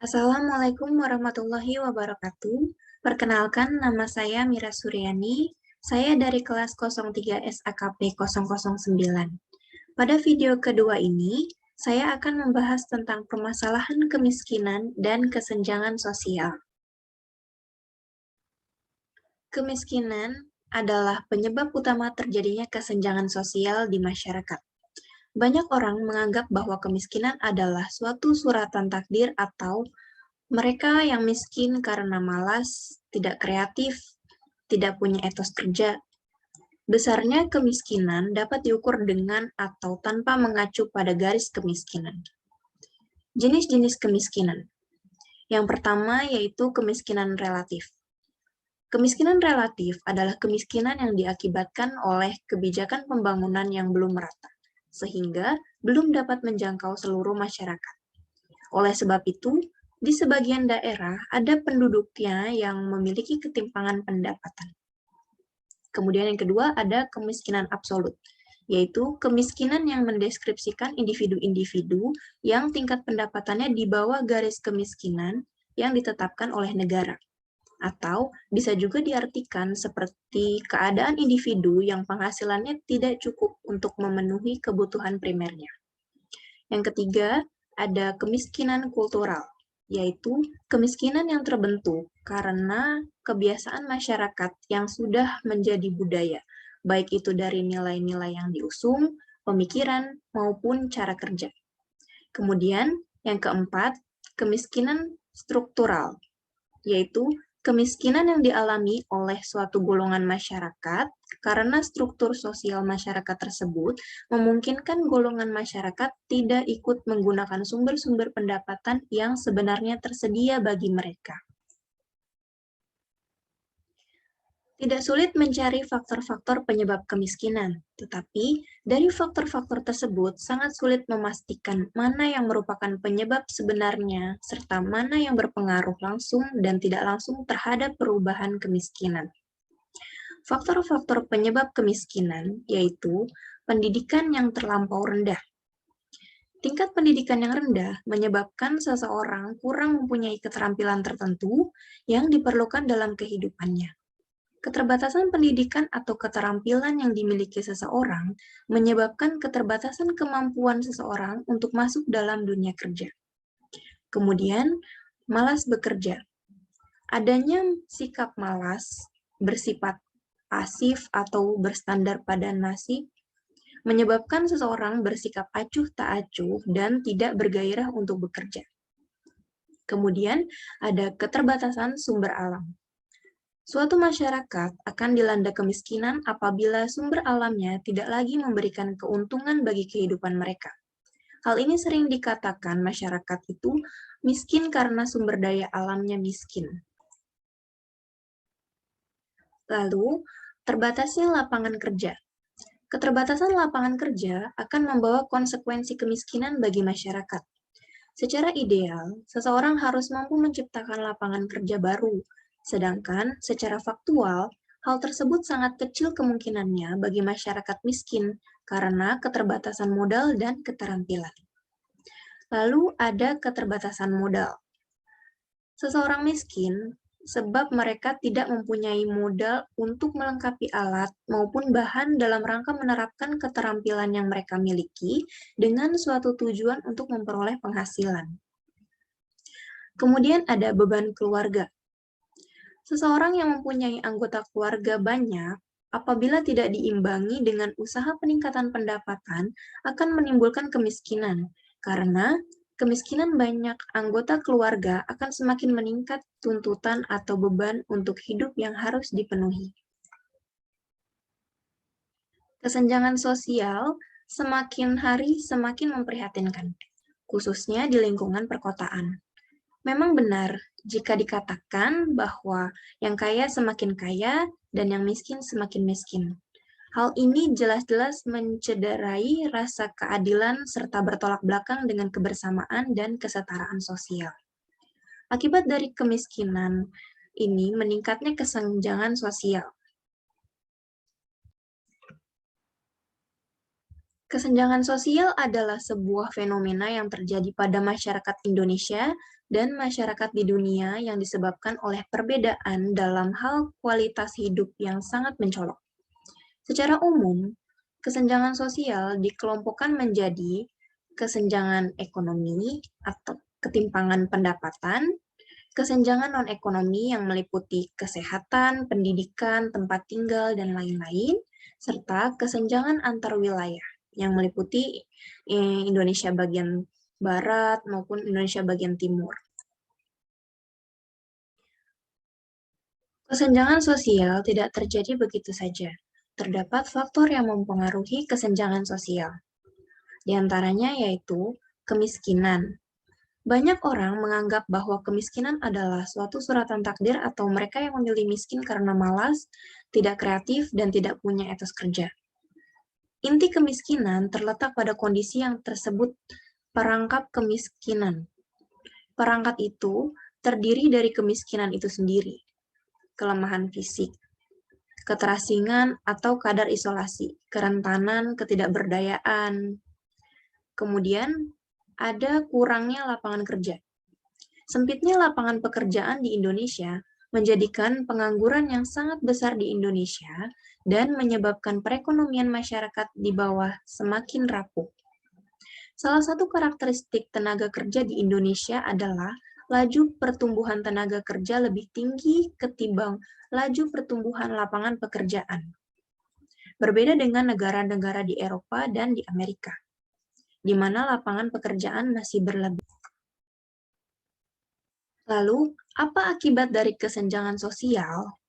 Assalamualaikum warahmatullahi wabarakatuh. Perkenalkan, nama saya Mira Suryani. Saya dari kelas 03 SAKP 009. Pada video kedua ini, saya akan membahas tentang permasalahan kemiskinan dan kesenjangan sosial. Kemiskinan adalah penyebab utama terjadinya kesenjangan sosial di masyarakat. Banyak orang menganggap bahwa kemiskinan adalah suatu suratan takdir atau mereka yang miskin karena malas, tidak kreatif, tidak punya etos kerja. Besarnya kemiskinan dapat diukur dengan atau tanpa mengacu pada garis kemiskinan. Jenis-jenis kemiskinan. Yang pertama yaitu kemiskinan relatif. Kemiskinan relatif adalah kemiskinan yang diakibatkan oleh kebijakan pembangunan yang belum merata, sehingga belum dapat menjangkau seluruh masyarakat. Oleh sebab itu, di sebagian daerah ada penduduknya yang memiliki ketimpangan pendapatan. Kemudian yang kedua ada kemiskinan absolut, yaitu kemiskinan yang mendeskripsikan individu-individu yang tingkat pendapatannya di bawah garis kemiskinan yang ditetapkan oleh negara. Atau bisa juga diartikan seperti keadaan individu yang penghasilannya tidak cukup untuk memenuhi kebutuhan primernya. Yang ketiga, ada kemiskinan kultural, yaitu kemiskinan yang terbentuk karena kebiasaan masyarakat yang sudah menjadi budaya, baik itu dari nilai-nilai yang diusung, pemikiran, maupun cara kerja. Kemudian, yang keempat, kemiskinan struktural, yaitu kemiskinan yang dialami oleh suatu golongan masyarakat karena struktur sosial masyarakat tersebut memungkinkan golongan masyarakat tidak ikut menggunakan sumber-sumber pendapatan yang sebenarnya tersedia bagi mereka. Tidak sulit mencari faktor-faktor penyebab kemiskinan, tetapi dari faktor-faktor tersebut sangat sulit memastikan mana yang merupakan penyebab sebenarnya, serta mana yang berpengaruh langsung dan tidak langsung terhadap perubahan kemiskinan. Faktor-faktor penyebab kemiskinan yaitu pendidikan yang terlampau rendah. Tingkat pendidikan yang rendah menyebabkan seseorang kurang mempunyai keterampilan tertentu yang diperlukan dalam kehidupannya. Keterbatasan pendidikan atau keterampilan yang dimiliki seseorang menyebabkan keterbatasan kemampuan seseorang untuk masuk dalam dunia kerja. Kemudian, malas bekerja. Adanya sikap malas, bersifat pasif atau berstandar pada nasib, menyebabkan seseorang bersikap acuh tak acuh dan tidak bergairah untuk bekerja. Kemudian, ada keterbatasan sumber alam. Suatu masyarakat akan dilanda kemiskinan apabila sumber alamnya tidak lagi memberikan keuntungan bagi kehidupan mereka. Hal ini sering dikatakan masyarakat itu miskin karena sumber daya alamnya miskin. Lalu, terbatasnya lapangan kerja. Keterbatasan lapangan kerja akan membawa konsekuensi kemiskinan bagi masyarakat. Secara ideal, seseorang harus mampu menciptakan lapangan kerja baru, sedangkan secara faktual, hal tersebut sangat kecil kemungkinannya bagi masyarakat miskin karena keterbatasan modal dan keterampilan. Lalu ada keterbatasan modal. Seseorang miskin sebab mereka tidak mempunyai modal untuk melengkapi alat maupun bahan dalam rangka menerapkan keterampilan yang mereka miliki dengan suatu tujuan untuk memperoleh penghasilan. Kemudian ada beban keluarga. Seseorang yang mempunyai anggota keluarga banyak, apabila tidak diimbangi dengan usaha peningkatan pendapatan, akan menimbulkan kemiskinan, karena kemiskinan banyak anggota keluarga akan semakin meningkat tuntutan atau beban untuk hidup yang harus dipenuhi. Kesenjangan sosial semakin hari semakin memprihatinkan, khususnya di lingkungan perkotaan. Memang benar jika dikatakan bahwa yang kaya semakin kaya dan yang miskin semakin miskin. Hal ini jelas-jelas mencederai rasa keadilan serta bertolak belakang dengan kebersamaan dan kesetaraan sosial. Akibat dari kemiskinan ini meningkatnya kesenjangan sosial. Kesenjangan sosial adalah sebuah fenomena yang terjadi pada masyarakat Indonesia dan masyarakat di dunia yang disebabkan oleh perbedaan dalam hal kualitas hidup yang sangat mencolok. Secara umum, kesenjangan sosial dikelompokkan menjadi kesenjangan ekonomi atau ketimpangan pendapatan, kesenjangan non-ekonomi yang meliputi kesehatan, pendidikan, tempat tinggal, dan lain-lain, serta kesenjangan antar wilayah yang meliputi Indonesia bagian barat maupun Indonesia bagian timur. Kesenjangan sosial tidak terjadi begitu saja. Terdapat faktor yang mempengaruhi kesenjangan sosial. Di antaranya yaitu kemiskinan. Banyak orang menganggap bahwa kemiskinan adalah suatu suratan takdir atau mereka yang memilih miskin karena malas, tidak kreatif, dan tidak punya etos kerja. Inti kemiskinan terletak pada kondisi yang tersebut perangkap kemiskinan. Perangkat itu terdiri dari kemiskinan itu sendiri, kelemahan fisik, keterasingan atau kadar isolasi, kerentanan, ketidakberdayaan. Kemudian ada kurangnya lapangan kerja. Sempitnya lapangan pekerjaan di Indonesia menjadikan pengangguran yang sangat besar di Indonesia dan menyebabkan perekonomian masyarakat di bawah semakin rapuh. Salah satu karakteristik tenaga kerja di Indonesia adalah laju pertumbuhan tenaga kerja lebih tinggi ketimbang laju pertumbuhan lapangan pekerjaan. Berbeda dengan negara-negara di Eropa dan di Amerika, di mana lapangan pekerjaan masih berlebih. Lalu, apa akibat dari kesenjangan sosial?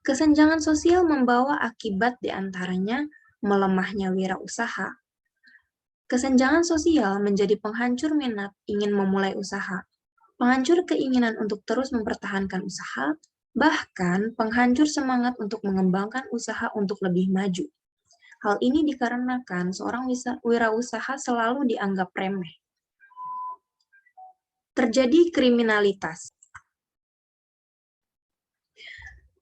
Kesenjangan sosial membawa akibat diantaranya melemahnya wirausaha. Kesenjangan sosial menjadi penghancur minat ingin memulai usaha, penghancur keinginan untuk terus mempertahankan usaha, bahkan penghancur semangat untuk mengembangkan usaha untuk lebih maju. Hal ini dikarenakan seorang wirausaha selalu dianggap remeh. Terjadi kriminalitas.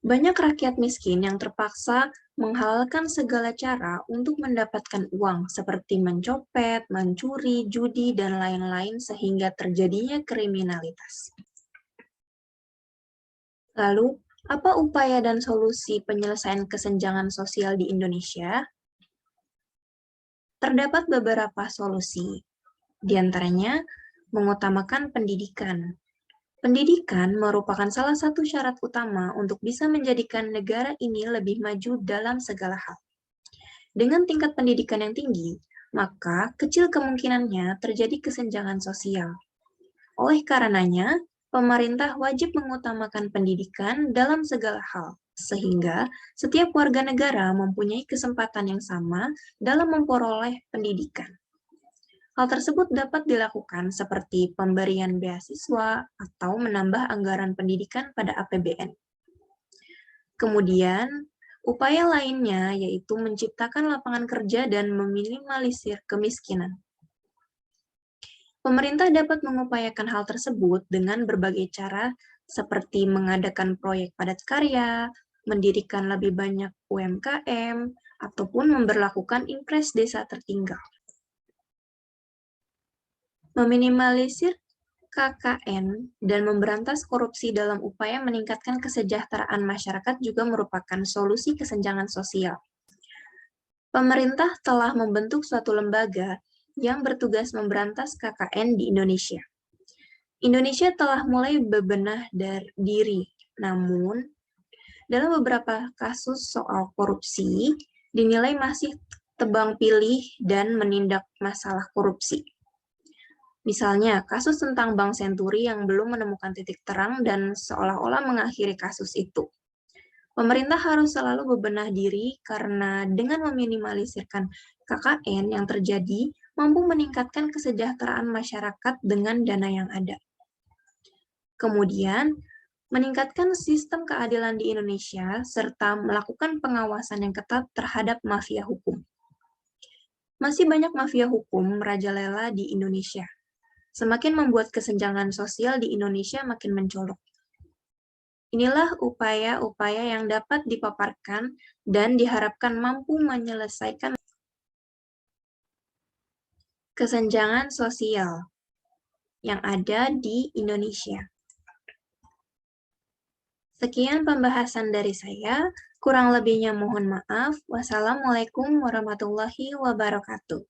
Banyak rakyat miskin yang terpaksa menghalalkan segala cara untuk mendapatkan uang, seperti mencopet, mencuri, judi, dan lain-lain sehingga terjadinya kriminalitas. Lalu, apa upaya dan solusi penyelesaian kesenjangan sosial di Indonesia? Terdapat beberapa solusi, di antaranya mengutamakan pendidikan. Pendidikan merupakan salah satu syarat utama untuk bisa menjadikan negara ini lebih maju dalam segala hal. Dengan tingkat pendidikan yang tinggi, maka kecil kemungkinannya terjadi kesenjangan sosial. Oleh karenanya, pemerintah wajib mengutamakan pendidikan dalam segala hal, sehingga setiap warga negara mempunyai kesempatan yang sama dalam memperoleh pendidikan. Hal tersebut dapat dilakukan seperti pemberian beasiswa atau menambah anggaran pendidikan pada APBN. Kemudian, upaya lainnya yaitu menciptakan lapangan kerja dan meminimalisir kemiskinan. Pemerintah dapat mengupayakan hal tersebut dengan berbagai cara seperti mengadakan proyek padat karya, mendirikan lebih banyak UMKM, ataupun memberlakukan impres desa tertinggal. Meminimalisir KKN dan memberantas korupsi dalam upaya meningkatkan kesejahteraan masyarakat juga merupakan solusi kesenjangan sosial. Pemerintah telah membentuk suatu lembaga yang bertugas memberantas KKN di Indonesia. Indonesia telah mulai bebenah diri, namun dalam beberapa kasus soal korupsi dinilai masih tebang pilih dan menindak masalah korupsi. Misalnya, kasus tentang Bank Senturi yang belum menemukan titik terang dan seolah-olah mengakhiri kasus itu. Pemerintah harus selalu bebenah diri karena dengan meminimalisirkan KKN yang terjadi, mampu meningkatkan kesejahteraan masyarakat dengan dana yang ada. Kemudian, meningkatkan sistem keadilan di Indonesia, serta melakukan pengawasan yang ketat terhadap mafia hukum. Masih banyak mafia hukum merajalela di Indonesia. Semakin membuat kesenjangan sosial di Indonesia makin mencolok. Inilah upaya-upaya yang dapat dipaparkan dan diharapkan mampu menyelesaikan kesenjangan sosial yang ada di Indonesia. Sekian pembahasan dari saya, kurang lebihnya mohon maaf. Wassalamualaikum warahmatullahi wabarakatuh.